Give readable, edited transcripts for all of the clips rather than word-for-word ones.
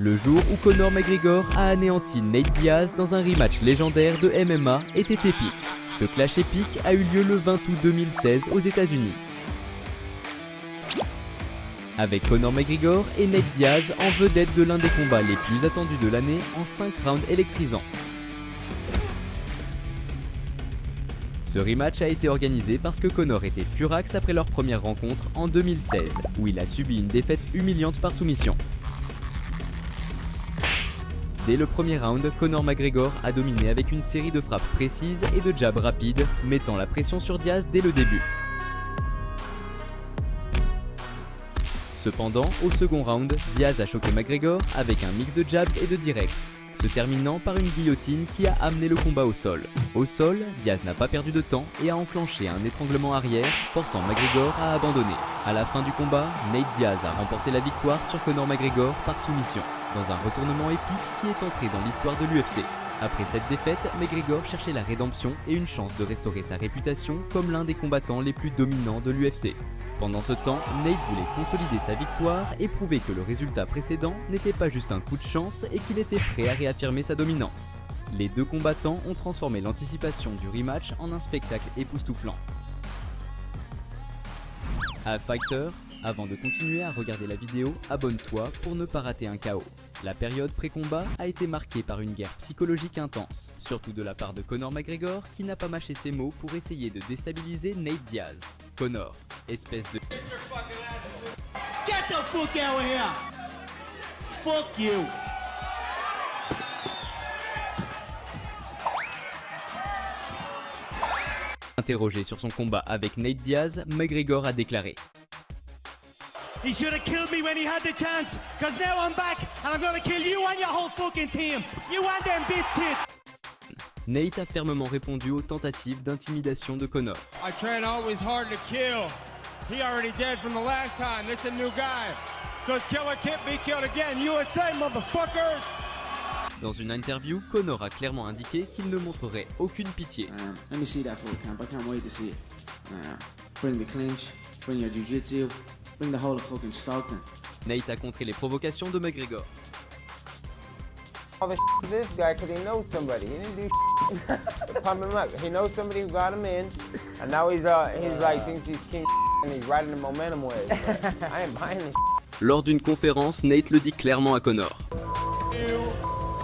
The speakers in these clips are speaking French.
Le jour où Conor McGregor a anéanti Nate Diaz dans un rematch légendaire de MMA était épique. Ce clash épique a eu lieu le 20 août 2016 aux États-Unis. Avec Conor McGregor et Nate Diaz en vedette de l'un des combats les plus attendus de l'année en 5 rounds électrisants. Ce rematch a été organisé parce que Conor était furax après leur première rencontre en 2016, où il a subi une défaite humiliante par soumission. Dès le premier round, Conor McGregor a dominé avec une série de frappes précises et de jabs rapides, mettant la pression sur Diaz dès le début. Cependant, au second round, Diaz a choqué McGregor avec un mix de jabs et de directs, se terminant par une guillotine qui a amené le combat au sol. Au sol, Diaz n'a pas perdu de temps et a enclenché un étranglement arrière, forçant McGregor à abandonner. À la fin du combat, Nate Diaz a remporté la victoire sur Conor McGregor par soumission, dans un retournement épique qui est entré dans l'histoire de l'UFC. Après cette défaite, McGregor cherchait la rédemption et une chance de restaurer sa réputation comme l'un des combattants les plus dominants de l'UFC. Pendant ce temps, Nate voulait consolider sa victoire et prouver que le résultat précédent n'était pas juste un coup de chance et qu'il était prêt à réaffirmer sa dominance. Les deux combattants ont transformé l'anticipation du rematch en un spectacle époustouflant. À Fighter, avant de continuer à regarder la vidéo, abonne-toi pour ne pas rater un KO. La période pré-combat a été marquée par une guerre psychologique intense, surtout de la part de Conor McGregor qui n'a pas mâché ses mots pour essayer de déstabiliser Nate Diaz. Conor, espèce de... Get the fuck out of here! Fuck you! Interrogé sur son combat avec Nate Diaz, McGregor a déclaré: He should have killed me when he had the chance, cause now I'm back and I'm gonna kill you and your whole fucking team. You and them bitch kids. Nate a fermement répondu aux tentatives d'intimidation de Conor. I train always hard to kill. He already dead from the last time. It's a new guy. Cause killer can't be killed again. USA, motherfuckers! Dans une interview, Conor a clairement indiqué qu'il ne montrerait aucune pitié. Let me see that for camp. I can't wait to see it. Bring the clinch, bring your jiu-jitsu, bring the whole of fucking Stockton. Nate a contré les provocations de McGregor. All the this guy because he knows somebody. He didn't do to pump him up. He knows somebody who got him in, and now he's like thinks he's king and he's riding the momentum wave. I ain't buying this. Lors d'une conférence, Nate le dit clairement à Conor.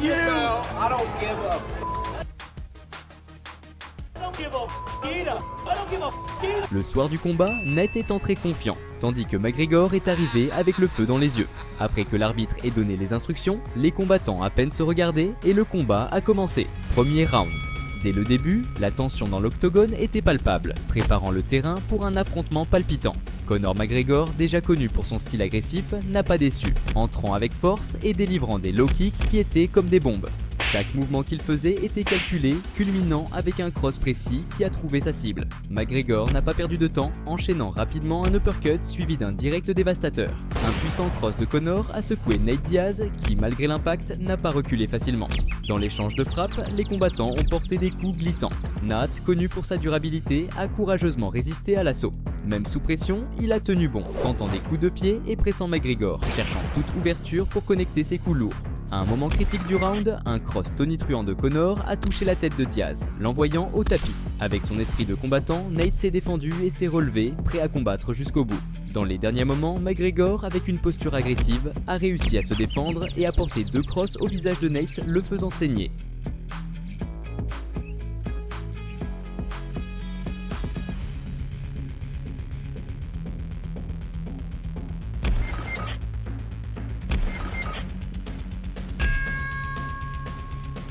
I don't give up. Le soir du combat, Nate est entré confiant, tandis que McGregor est arrivé avec le feu dans les yeux. Après que l'arbitre ait donné les instructions, les combattants à peine se regardaient et le combat a commencé. Premier round. Dès le début, la tension dans l'octogone était palpable, préparant le terrain pour un affrontement palpitant. Conor McGregor, déjà connu pour son style agressif, n'a pas déçu, entrant avec force et délivrant des low kicks qui étaient comme des bombes. Chaque mouvement qu'il faisait était calculé, culminant avec un cross précis qui a trouvé sa cible. McGregor n'a pas perdu de temps, enchaînant rapidement un uppercut suivi d'un direct dévastateur. Un puissant cross de Conor a secoué Nate Diaz qui, malgré l'impact, n'a pas reculé facilement. Dans l'échange de frappes, les combattants ont porté des coups glissants. Nate, connu pour sa durabilité, a courageusement résisté à l'assaut. Même sous pression, il a tenu bon, tentant des coups de pied et pressant McGregor, cherchant toute ouverture pour connecter ses coups lourds. À un moment critique du round, un cross tonitruant de Conor a touché la tête de Diaz, l'envoyant au tapis. Avec son esprit de combattant, Nate s'est défendu et s'est relevé, prêt à combattre jusqu'au bout. Dans les derniers moments, McGregor, avec une posture agressive, a réussi à se défendre et a porté 2 crosses au visage de Nate, le faisant saigner.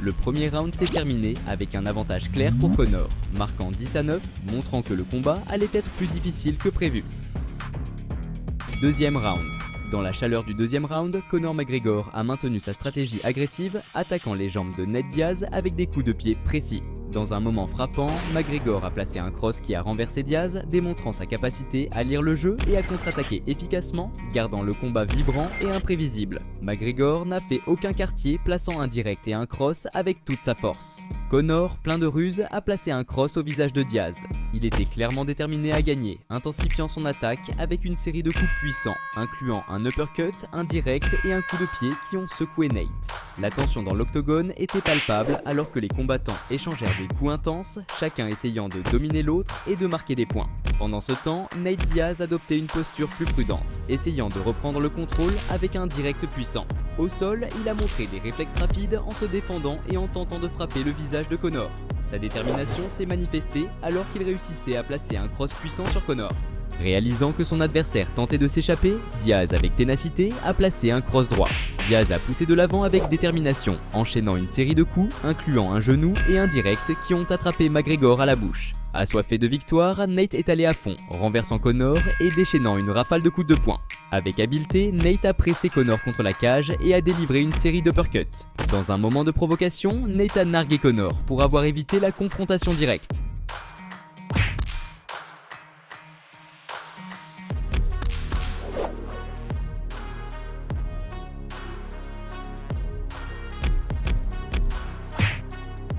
Le premier round s'est terminé avec un avantage clair pour Conor, marquant 10-9, montrant que le combat allait être plus difficile que prévu. Deuxième round. Dans la chaleur du deuxième round, Conor McGregor a maintenu sa stratégie agressive, attaquant les jambes de Nate Diaz avec des coups de pied précis. Dans un moment frappant, McGregor a placé un cross qui a renversé Diaz, démontrant sa capacité à lire le jeu et à contre-attaquer efficacement, gardant le combat vibrant et imprévisible. McGregor n'a fait aucun quartier, plaçant un direct et un cross avec toute sa force. Conor, plein de ruse, a placé un cross au visage de Diaz. Il était clairement déterminé à gagner, intensifiant son attaque avec une série de coups puissants, incluant un uppercut, un direct et un coup de pied qui ont secoué Nate. La tension dans l'octogone était palpable alors que les combattants échangèrent des coups intenses, chacun essayant de dominer l'autre et de marquer des points. Pendant ce temps, Nate Diaz adoptait une posture plus prudente, essayant de reprendre le contrôle avec un direct puissant. Au sol, il a montré des réflexes rapides en se défendant et en tentant de frapper le visage de Conor. Sa détermination s'est manifestée alors qu'il réussissait à placer un cross puissant sur Conor. Réalisant que son adversaire tentait de s'échapper, Diaz avec ténacité a placé un cross droit. Diaz a poussé de l'avant avec détermination, enchaînant une série de coups, incluant un genou et un direct qui ont attrapé McGregor à la bouche. Assoiffé de victoire, Nate est allé à fond, renversant Conor et déchaînant une rafale de coups de poing. Avec habileté, Nate a pressé Conor contre la cage et a délivré une série d'uppercuts. Dans un moment de provocation, Nate a nargué Conor pour avoir évité la confrontation directe.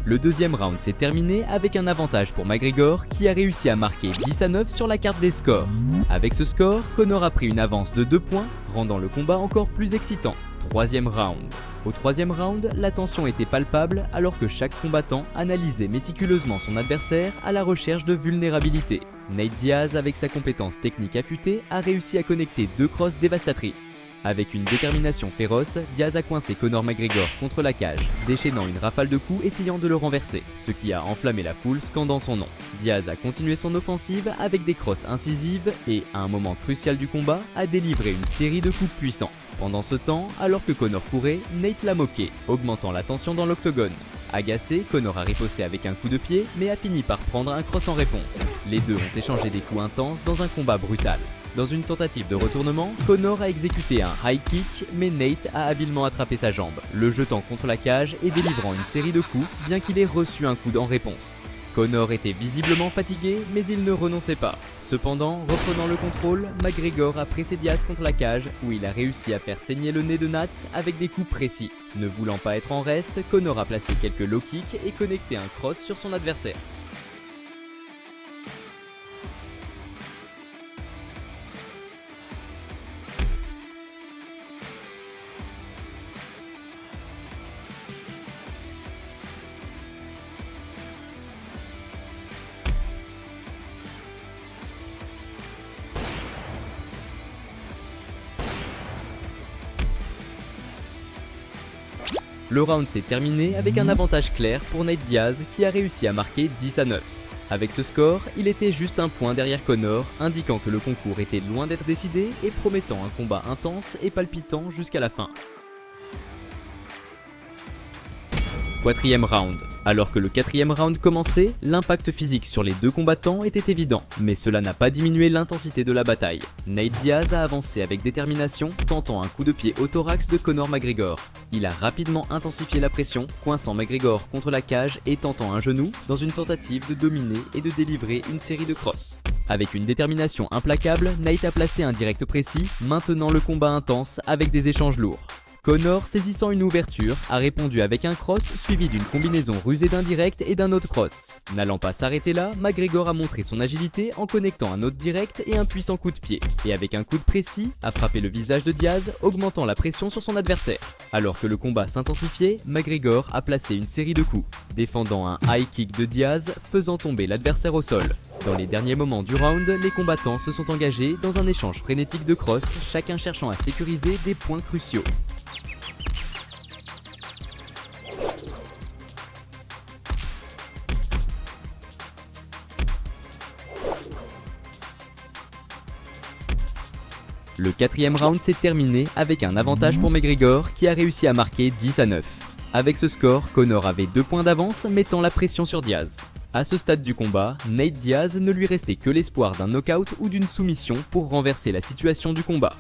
Le deuxième round s'est terminé avec un avantage pour McGregor qui a réussi à marquer 10-9 sur la carte des scores. Avec ce score, Conor a pris une avance de 2 points, rendant le combat encore plus excitant. Troisième round. Au troisième round, la tension était palpable alors que chaque combattant analysait méticuleusement son adversaire à la recherche de vulnérabilité. Nate Diaz, avec sa compétence technique affûtée, a réussi à connecter 2 crosses dévastatrices. Avec une détermination féroce, Diaz a coincé Conor McGregor contre la cage, déchaînant une rafale de coups essayant de le renverser, ce qui a enflammé la foule scandant son nom. Diaz a continué son offensive avec des crosses incisives et, à un moment crucial du combat, a délivré une série de coups puissants. Pendant ce temps, alors que Conor courait, Nate l'a moqué, augmentant la tension dans l'octogone. Agacé, Conor a riposté avec un coup de pied, mais a fini par prendre un cross en réponse. Les deux ont échangé des coups intenses dans un combat brutal. Dans une tentative de retournement, Conor a exécuté un high kick, mais Nate a habilement attrapé sa jambe, le jetant contre la cage et délivrant une série de coups, bien qu'il ait reçu un coup en réponse. Conor était visiblement fatigué, mais il ne renonçait pas. Cependant, reprenant le contrôle, McGregor a pressé Diaz contre la cage, où il a réussi à faire saigner le nez de Nate avec des coups précis. Ne voulant pas être en reste, Conor a placé quelques low kicks et connecté un cross sur son adversaire. Le round s'est terminé avec un avantage clair pour Nate Diaz qui a réussi à marquer 10-9. Avec ce score, il était juste un point derrière Conor, indiquant que le concours était loin d'être décidé et promettant un combat intense et palpitant jusqu'à la fin. Quatrième round. Alors que le quatrième round commençait, l'impact physique sur les deux combattants était évident, mais cela n'a pas diminué l'intensité de la bataille. Nate Diaz a avancé avec détermination, tentant un coup de pied au thorax de Conor McGregor. Il a rapidement intensifié la pression, coinçant McGregor contre la cage et tentant un genou dans une tentative de dominer et de délivrer une série de crosses. Avec une détermination implacable, Nate a placé un direct précis, maintenant le combat intense avec des échanges lourds. Conor, saisissant une ouverture, a répondu avec un cross suivi d'une combinaison rusée d'un direct et d'un autre cross. N'allant pas s'arrêter là, McGregor a montré son agilité en connectant un autre direct et un puissant coup de pied, et avec un coup de précis, a frappé le visage de Diaz, augmentant la pression sur son adversaire. Alors que le combat s'intensifiait, McGregor a placé une série de coups, défendant un high kick de Diaz, faisant tomber l'adversaire au sol. Dans les derniers moments du round, les combattants se sont engagés dans un échange frénétique de cross, chacun cherchant à sécuriser des points cruciaux. Le quatrième round s'est terminé avec un avantage pour McGregor qui a réussi à marquer 10-9. Avec ce score, Conor avait 2 points d'avance, mettant la pression sur Diaz. À ce stade du combat, Nate Diaz ne lui restait que l'espoir d'un knockout ou d'une soumission pour renverser la situation du combat.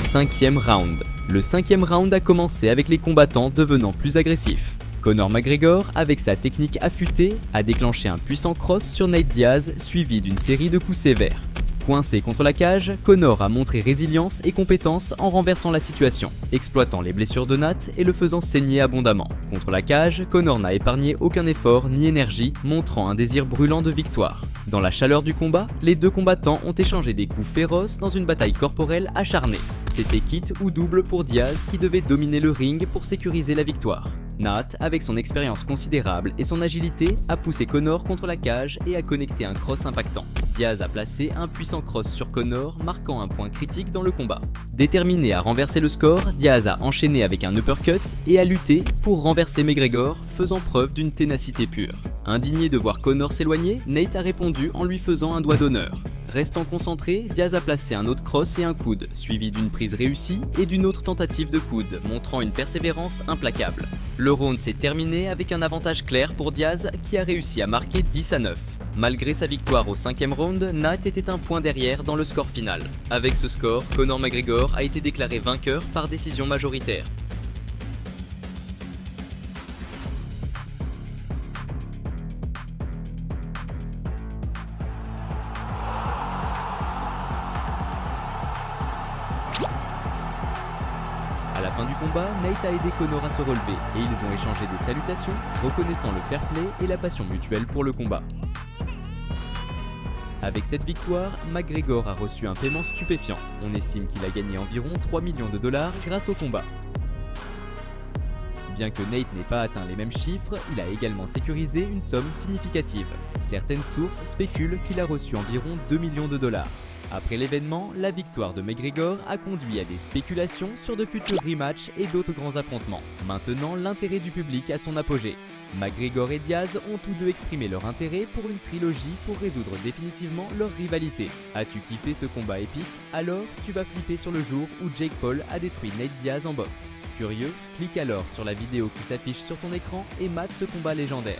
Cinquième round. Le cinquième round a commencé avec les combattants devenant plus agressifs. Conor McGregor, avec sa technique affûtée, a déclenché un puissant cross sur Nate Diaz suivi d'une série de coups sévères. Coincé contre la cage, Conor a montré résilience et compétence en renversant la situation, exploitant les blessures de Nate et le faisant saigner abondamment. Contre la cage, Conor n'a épargné aucun effort ni énergie, montrant un désir brûlant de victoire. Dans la chaleur du combat, les deux combattants ont échangé des coups féroces dans une bataille corporelle acharnée. C'était quitte ou double pour Diaz qui devait dominer le ring pour sécuriser la victoire. Nate, avec son expérience considérable et son agilité, a poussé Conor contre la cage et a connecté un cross impactant. Diaz a placé un puissant cross sur Conor, marquant un point critique dans le combat. Déterminé à renverser le score, Diaz a enchaîné avec un uppercut et a lutté pour renverser McGregor, faisant preuve d'une ténacité pure. Indigné de voir Conor s'éloigner, Nate a répondu en lui faisant un doigt d'honneur. Restant concentré, Diaz a placé un autre cross et un coude, suivi d'une prise réussie et d'une autre tentative de coude, montrant une persévérance implacable. Le round s'est terminé avec un avantage clair pour Diaz qui a réussi à marquer 10-9. Malgré sa victoire au 5e round, Nate était un point derrière dans le score final. Avec ce score, Conor McGregor a été déclaré vainqueur par décision majoritaire. À la fin du combat, Nate a aidé Conor à se relever et ils ont échangé des salutations, reconnaissant le fair play et la passion mutuelle pour le combat. Avec cette victoire, McGregor a reçu un paiement stupéfiant. On estime qu'il a gagné environ 3 millions de dollars grâce au combat. Bien que Nate n'ait pas atteint les mêmes chiffres, il a également sécurisé une somme significative. Certaines sources spéculent qu'il a reçu environ 2 millions de dollars. Après l'événement, la victoire de McGregor a conduit à des spéculations sur de futurs rematchs et d'autres grands affrontements, maintenant l'intérêt du public à son apogée. McGregor et Diaz ont tous deux exprimé leur intérêt pour une trilogie pour résoudre définitivement leur rivalité. As-tu kiffé ce combat épique? Alors tu vas flipper sur le jour où Jake Paul a détruit Nate Diaz en boxe. Curieux? Clique alors sur la vidéo qui s'affiche sur ton écran et mate ce combat légendaire.